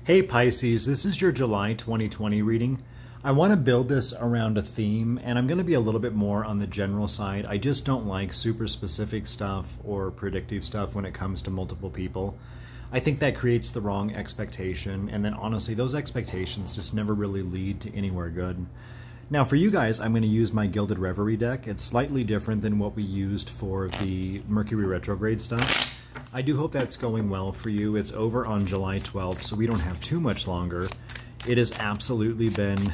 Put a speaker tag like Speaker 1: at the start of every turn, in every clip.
Speaker 1: Hey Pisces, this is your July 2020 reading. I want to build this around a theme, and I'm going to be a little bit more on the general side. I just don't like super specific stuff or predictive stuff when it comes to multiple people. I think that creates the wrong expectation, and then honestly, those expectations just never really lead to anywhere good. Now for you guys, I'm going to use my Gilded Reverie deck. It's slightly different than what we used for the Mercury retrograde stuff. I do hope that's going well for you. It's over on July 12th, so we don't have too much longer. It has absolutely been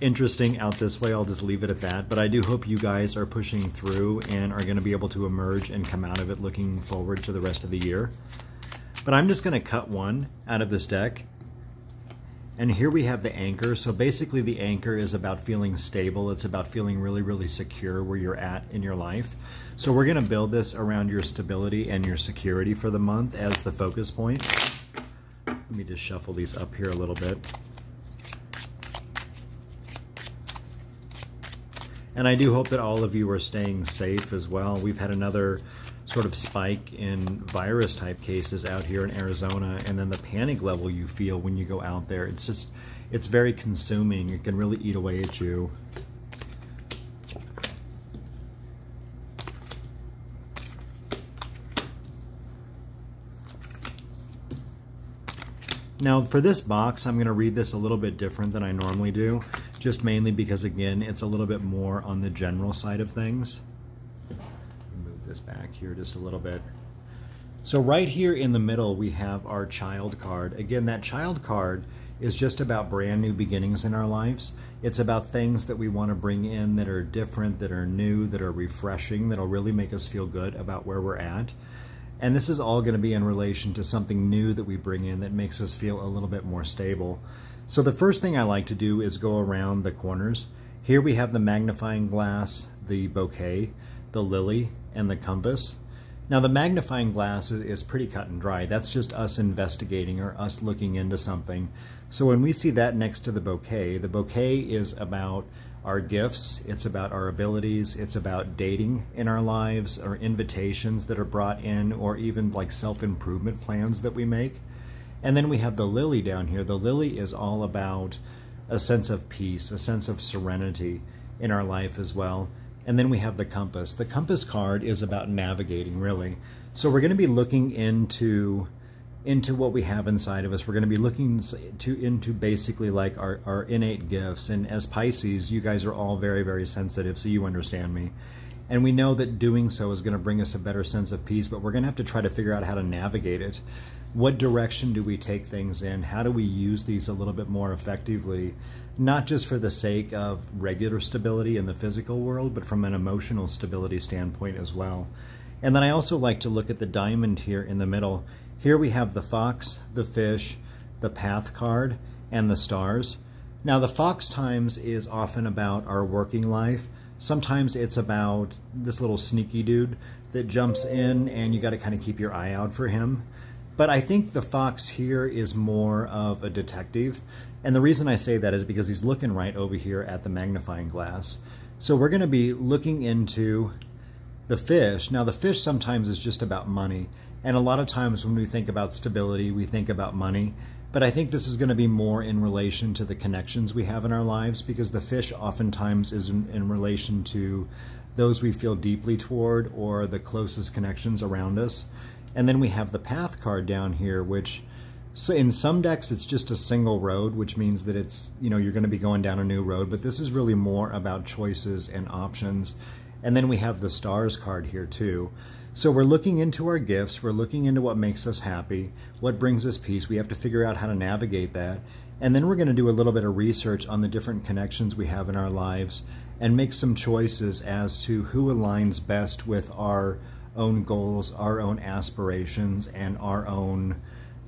Speaker 1: interesting out this way. I'll just leave it at that. But I do hope you guys are pushing through and are going to be able to emerge and come out of it looking forward to the rest of the year. But I'm just going to cut one out of this deck. And here we have the anchor. So basically the anchor is about feeling stable. It's about feeling really, really secure where you're at in your life. So we're going to build this around your stability and your security for the month as the focus point. Let me just shuffle these up here a little bit. And I do hope that all of you are staying safe as well. We've had another sort of spike in virus type cases out here in Arizona, and then the panic level you feel when you go out there, it's very consuming. It can really eat away at you. Now for this box, I'm going to read this a little bit different than I normally do, just mainly because again, it's a little bit more on the general side of things. Move this back here just a little bit. So right here in the middle, we have our child card. Again, that child card is just about brand new beginnings in our lives. It's about things that we want to bring in that are different, that are new, that are refreshing, that'll really make us feel good about where we're at. And this is all going to be in relation to something new that we bring in that makes us feel a little bit more stable. So the first thing I like to do is go around the corners. Here we have the magnifying glass, the bouquet, the lily, and the compass. Now the magnifying glass is pretty cut and dry. That's just us investigating or us looking into something. So when we see that next to the bouquet is about our gifts, it's about our abilities, it's about dating in our lives, or invitations that are brought in, or even like self-improvement plans that we make. And then we have the lily down here. The lily is all about a sense of peace, a sense of serenity in our life as well. And then we have the compass. The compass card is about navigating, really. So we're going to be looking into what we have inside of us. We're going to be looking into basically like our innate gifts. And as Pisces, you guys are all very, very sensitive, so you understand me. And we know that doing so is going to bring us a better sense of peace, but we're going to have to try to figure out how to navigate it. What direction do we take things in? How do we use these a little bit more effectively? Not just for the sake of regular stability in the physical world, but from an emotional stability standpoint as well. And then I also like to look at the diamond here in the middle. Here we have the fox, the fish, the path card, and the stars. Now the fox times is often about our working life. Sometimes it's about this little sneaky dude that jumps in and you got to kind of keep your eye out for him. But I think the fox here is more of a detective. And the reason I say that is because he's looking right over here at the magnifying glass. So we're going to be looking into the fish. Now the fish sometimes is just about money. And a lot of times when we think about stability, we think about money. But I think this is going to be more in relation to the connections we have in our lives, because the fish oftentimes is in relation to those we feel deeply toward or the closest connections around us. And then we have the path card down here, which so in some decks it's just a single road, which means that it's, you know, you're going to be going down a new road. But this is really more about choices and options. And then we have the stars card here too. So we're looking into our gifts, we're looking into what makes us happy, what brings us peace. We have to figure out how to navigate that. And then we're going to do a little bit of research on the different connections we have in our lives and make some choices as to who aligns best with our own goals, our own aspirations, and our own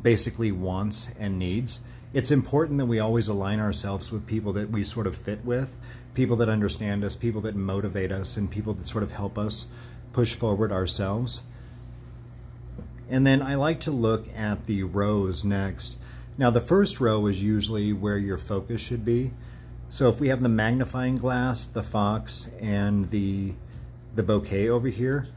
Speaker 1: basically wants and needs. It's important that we always align ourselves with people that we sort of fit with, people that understand us, people that motivate us, and people that sort of help us push forward ourselves. And then I like to look at the rows next. Now the first row is usually where your focus should be. So if we have the magnifying glass, the fox, and the bouquet over here,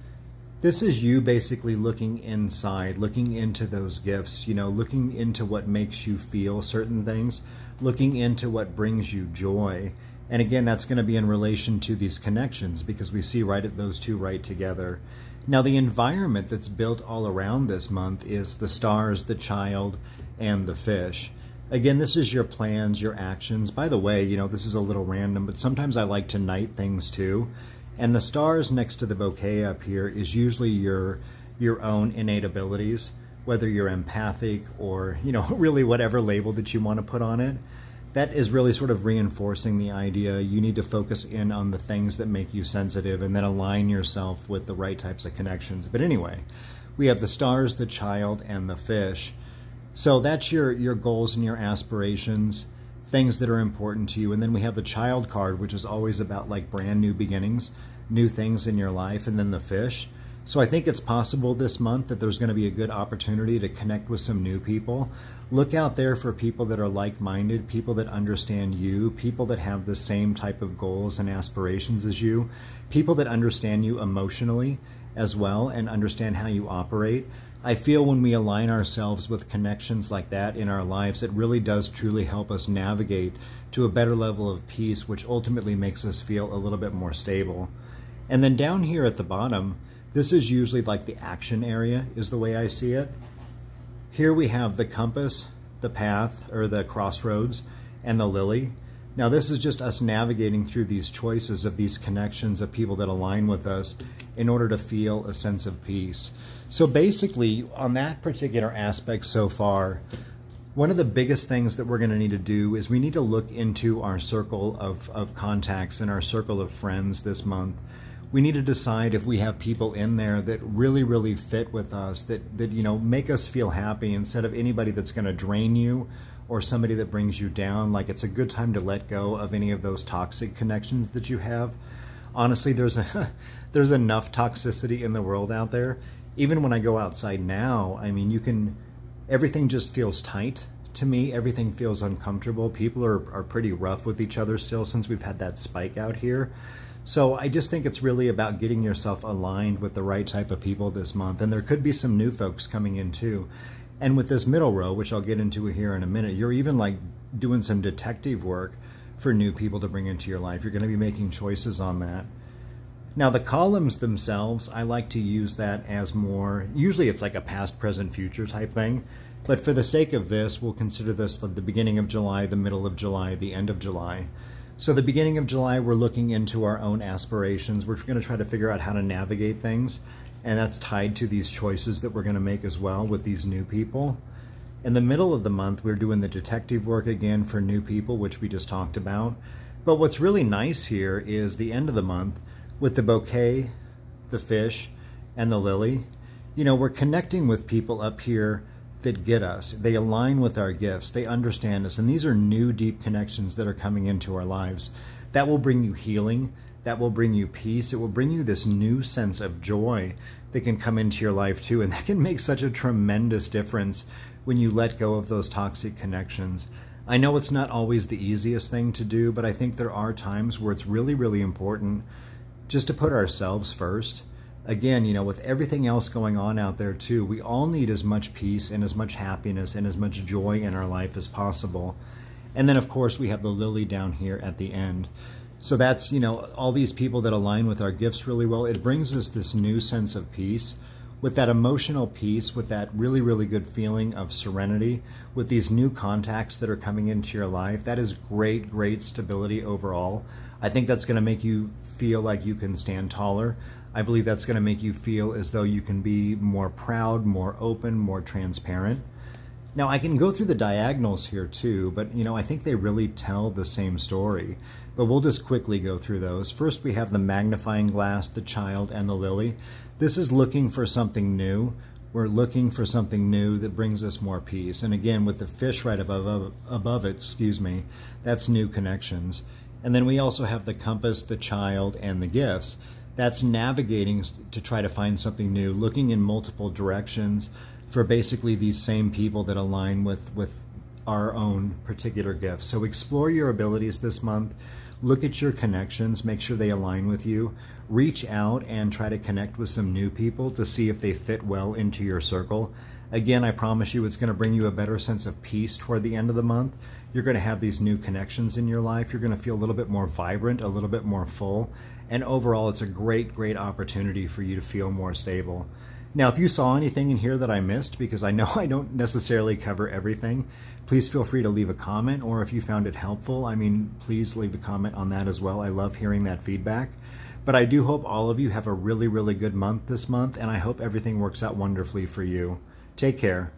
Speaker 1: This is you basically looking inside, looking into those gifts, you know, looking into what makes you feel certain things, looking into what brings you joy. And again, that's going to be in relation to these connections, because we see right at those two right together. Now, the environment that's built all around this month is the stars, the child, and the fish. Again, this is your plans, your actions. By the way, you know, this is a little random, but sometimes I like to night things too. And the stars next to the bouquet up here is usually your own innate abilities, whether you're empathic or, you know, really whatever label that you want to put on it. That is really sort of reinforcing the idea you need to focus in on the things that make you sensitive and then align yourself with the right types of connections. But anyway, we have the stars, the child, and the fish. So that's your goals and your aspirations, things that are important to you. And then we have the child card, which is always about like brand new beginnings, new things in your life, and then the fish. So I think it's possible this month that there's going to be a good opportunity to connect with some new people. Look out there for people that are like-minded, people that understand you, people that have the same type of goals and aspirations as you, people that understand you emotionally as well and understand how you operate. I feel when we align ourselves with connections like that in our lives, it really does truly help us navigate to a better level of peace, which ultimately makes us feel a little bit more stable. And then down here at the bottom, this is usually like the action area, is the way I see it. Here we have the compass, the path, or the crossroads, and the lily. Now this is just us navigating through these choices of these connections of people that align with us in order to feel a sense of peace. So basically, on that particular aspect so far, one of the biggest things that we're going to need to do is we need to look into our circle of contacts and our circle of friends this month. We need to decide if we have people in there that really, really fit with us, that you know, make us feel happy, instead of anybody that's going to drain you or somebody that brings you down. Like, it's a good time to let go of any of those toxic connections that you have. Honestly, there's enough toxicity in the world out there. Even when I go outside now, I mean, everything just feels tight to me. Everything feels uncomfortable. People are pretty rough with each other still since we've had that spike out here. So I just think it's really about getting yourself aligned with the right type of people this month. And there could be some new folks coming in too. And with this middle row, which I'll get into here in a minute, you're even like doing some detective work for new people to bring into your life. You're going to be making choices on that. Now the columns themselves, I like to use that as more, usually it's like a past, present, future type thing. But for the sake of this, we'll consider this the beginning of July, the middle of July, the end of July. So the beginning of July, we're looking into our own aspirations. We're going to try to figure out how to navigate things. And that's tied to these choices that we're going to make as well with these new people. In the middle of the month, we're doing the detective work again for new people, which we just talked about. But what's really nice here is the end of the month with the bouquet, the fish, and the lily. You know, we're connecting with people up here that get us. They align with our gifts. They understand us. And these are new, deep connections that are coming into our lives. That will bring you healing. That will bring you peace. It will bring you this new sense of joy that can come into your life too. And that can make such a tremendous difference when you let go of those toxic connections. I know it's not always the easiest thing to do, but I think there are times where it's really, really important just to put ourselves first. Again, you know, with everything else going on out there too, we all need as much peace and as much happiness and as much joy in our life as possible. And then, of course, we have the lily down here at the end. So that's, you know, all these people that align with our gifts really well. It brings us this new sense of peace, with that emotional peace, with that really, really good feeling of serenity, with these new contacts that are coming into your life. That is great, great stability overall. I think that's going to make you feel like you can stand taller. I believe that's going to make you feel as though you can be more proud, more open, more transparent. Now, I can go through the diagonals here too, but you know, I think they really tell the same story. But we'll just quickly go through those. First, we have the magnifying glass, the child, and the lily. This is looking for something new. We're looking for something new that brings us more peace. And again, with the fish right above it, that's new connections. And then we also have the compass, the child, and the gifts. That's navigating to try to find something new, looking in multiple directions for basically these same people that align with our own particular gifts. So explore your abilities this month. Look at your connections, make sure they align with you. Reach out and try to connect with some new people to see if they fit well into your circle. Again, I promise you it's going to bring you a better sense of peace toward the end of the month. You're going to have these new connections in your life. You're going to feel a little bit more vibrant, a little bit more full. And overall, it's a great, great opportunity for you to feel more stable. Now, if you saw anything in here that I missed, because I know I don't necessarily cover everything, please feel free to leave a comment, or if you found it helpful, I mean, please leave a comment on that as well. I love hearing that feedback. But I do hope all of you have a really, really good month this month, and I hope everything works out wonderfully for you. Take care.